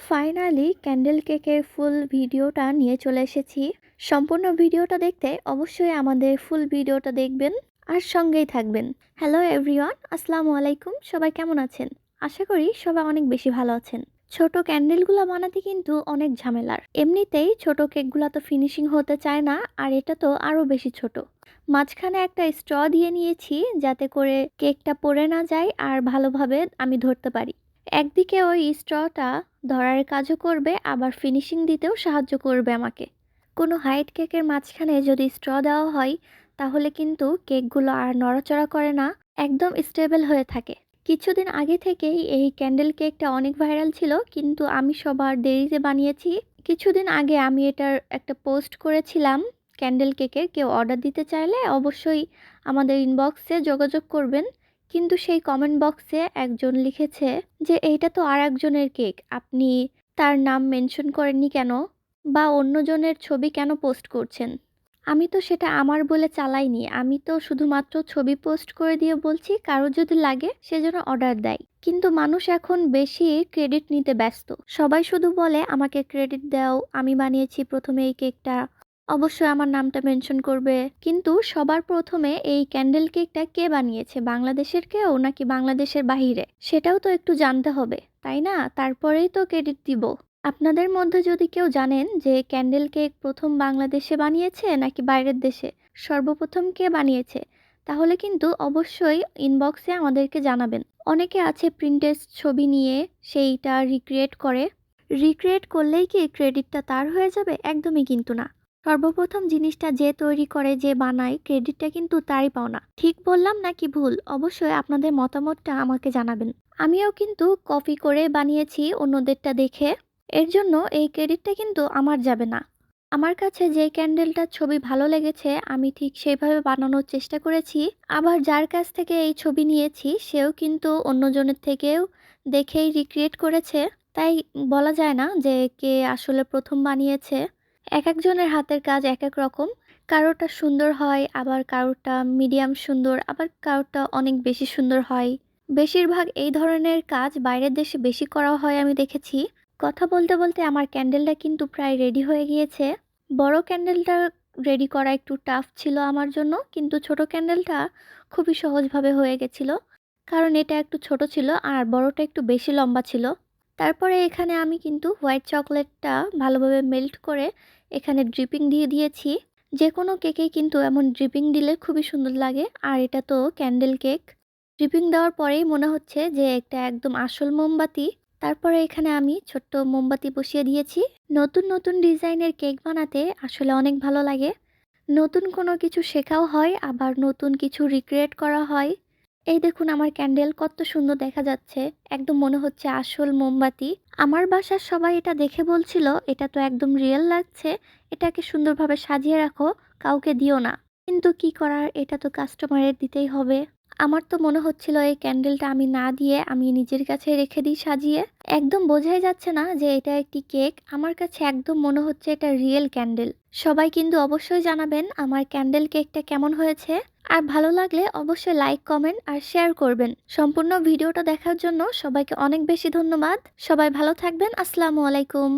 Finally candle কেকের ফুল ভিডিওটা নিয়ে চলে এসেছি। সম্পূর্ণ ভিডিওটা দেখতে অবশ্যই আমাদের ফুল ভিডিওটা দেখবেন আর সঙ্গেই থাকবেন। হ্যালো এভরিওয়ান, আসসালামু আলাইকুম। সবাই কেমন আছেন? আশা করি সবাই অনেক বেশি ভালো আছেন। ছোট ক্যান্ডেলগুলো বানাতে কিন্তু অনেক ঝামেলার। এমনিতেই ছোট কেকগুলো তো ফিনিশিং হতে চায় না, আর এটা তো আরও বেশি ছোট। মাঝখানে একটা স্ট্র দিয়ে নিয়েছি যাতে করে কেকটা পড়ে না যায় আর ভালোভাবে আমি ধরতে পারি। একদিকে ওই স্ট্রটা ধরার কাজও করবে, আবার ফিনিশিং দিতেও সাহায্য করবে আমাকে। কোনো হাইট কেকের মাঝখানে যদি স্ট্র দেওয়া হয় তাহলে কিন্তু কেকগুলো আর নড়াচড়া করে না, একদম স্টেবল হয়ে থাকে। কিছুদিন আগে থেকেই এই ক্যান্ডেল কেকটা অনেক ভাইরাল ছিল, কিন্তু আমি সবার দেরিতে বানিয়েছি। কিছুদিন আগে আমি এটার একটা পোস্ট করেছিলাম ক্যান্ডেল কেকের। কেউ অর্ডার দিতে চাইলে অবশ্যই আমাদের ইনবক্সে যোগাযোগ করবেন। কিন্তু সেই কমেন্ট বক্সে একজন লিখেছে যে এইটা তো আর একজনের কেক, আপনি তার নাম মেনশন করেননি কেন, বা অন্যজনের ছবি কেন পোস্ট করছেন? আমি তো সেটা আমার বলে চালাইনি, আমি তো শুধুমাত্র ছবি পোস্ট করে দিয়ে বলছি কারো যদি লাগে সে যেন অর্ডার দেয়। কিন্তু মানুষ এখন বেশি ক্রেডিট নিতে ব্যস্ত। সবাই শুধু বলে আমাকে ক্রেডিট দাও, আমি বানিয়েছি প্রথমে এই কেকটা, অবশ্যই আমার নামটা মেনশন করবে। কিন্তু সবার প্রথমে এই ক্যান্ডেল কেকটা কে বানিয়েছে, বাংলাদেশের কেউ নাকি বাংলাদেশের বাহিরে, সেটাও তো একটু জানতে হবে, তাই না? তারপরেই তো ক্রেডিট দিব। আপনাদের মধ্যে যদি কেউ জানেন যে ক্যান্ডেল কেক প্রথম বাংলাদেশে বানিয়েছে নাকি বাইরের দেশে, সর্বপ্রথম কে বানিয়েছে, তাহলে কিন্তু অবশ্যই ইনবক্সে আমাদেরকে জানাবেন। অনেকে আছে প্রিন্টেড ছবি নিয়ে সেইটা রিক্রিয়েট করে। রিক্রিয়েট করলেই কি ক্রেডিটটা তার হয়ে যাবে? একদমই কিন্তু না। সর্বপ্রথম জিনিসটা যে তৈরি করে, যে বানায়, ক্রেডিটটা কিন্তু তারই পাওনা। ঠিক বললাম নাকি ভুল? অবশ্যই আপনাদের মতামতটা আমাকে জানাবেন। আমিও কিন্তু কপি করে বানিয়েছি অন্যদেরটা দেখে, এর জন্য এই ক্রেডিটটা কিন্তু আমার যাবে না। আমার কাছে যে ক্যান্ডেলটার ছবি ভালো লেগেছে আমি ঠিক সেইভাবে বানানোর চেষ্টা করেছি। আবার যার কাছ থেকে এই ছবি নিয়েছি সেও কিন্তু অন্যজনের থেকেও দেখেই রিক্রিয়েট করেছে। তাই বলা যায় না যে কে আসলে প্রথম বানিয়েছে। এক একজনের হাতের কাজ এক এক রকম। কারোটা সুন্দর হয়, আবার কারোটা মিডিয়াম সুন্দর, আবার কারোটা অনেক বেশি সুন্দর হয়। বেশিরভাগ এই ধরনের কাজ বাইরের দেশে বেশি করা হয় আমি দেখেছি। কথা বলতে বলতে আমার ক্যান্ডেলটা কিন্তু প্রায় রেডি হয়ে গিয়েছে। বড় ক্যান্ডেলটা রেডি করা একটু টাফ ছিল আমার জন্য, কিন্তু ছোট ক্যান্ডেলটা খুবই সহজভাবে হয়ে গেছিল, কারণ এটা একটু ছোট ছিল আর বড়টা একটু বেশি লম্বা ছিল। তারপরে এখানে আমি কিন্তু হোয়াইট চকলেটটা ভালোভাবে মেল্ট করে এখানে ড্রিপিং দিয়ে দিয়েছি। যে কোনো কেকেই কিন্তু এমন ড্রিপিং দিলে খুবই সুন্দর লাগে, আর এটা তো ক্যান্ডেল কেক। ড্রিপিং দেওয়ার পরেই মনে হচ্ছে যে এটা একদম আসল মোমবাতি। তারপরে এখানে আমি ছোট্ট মোমবাতি বসিয়ে দিয়েছি। নতুন নতুন ডিজাইনের কেক বানাতে আসলে অনেক ভালো লাগে। নতুন কোনো কিছু শেখাও হয়, আবার নতুন কিছু রিক্রিয়েট করা হয়। এই দেখুন আমার ক্যান্ডেল কত সুন্দর দেখা যাচ্ছে, একদম মনে হচ্ছে আসল মোমবাতি। আমার বাসার সবাই এটা দেখে বলছিল এটা তো একদম রিয়েল লাগছে, এটাকে সুন্দরভাবে সাজিয়ে রাখো, কাউকে দিও না। কিন্তু কি করার, এটা তো কাস্টমারের দিতেই হবে। আমার তো মনে হচ্ছিল এই ক্যান্ডেলটা আমি না দিয়ে আমি নিজের কাছে রেখে দিই সাজিয়ে। একদম বোঝাই যাচ্ছে না যে এটা একটি কেক, আমার কাছে একদম মনে হচ্ছে এটা রিয়েল ক্যান্ডেল। সবাই কিন্তু অবশ্যই জানাবেন আমার ক্যান্ডেল কেকটা কেমন হয়েছে। আর ভালো লাগলে অবশ্যই লাইক, কমেন্ট আর শেয়ার করবেন। সম্পূর্ণ ভিডিওটা দেখার জন্য সবাইকে অনেক বেশি ধন্যবাদ। সবাই ভালো থাকবেন। আসসালামু আলাইকুম।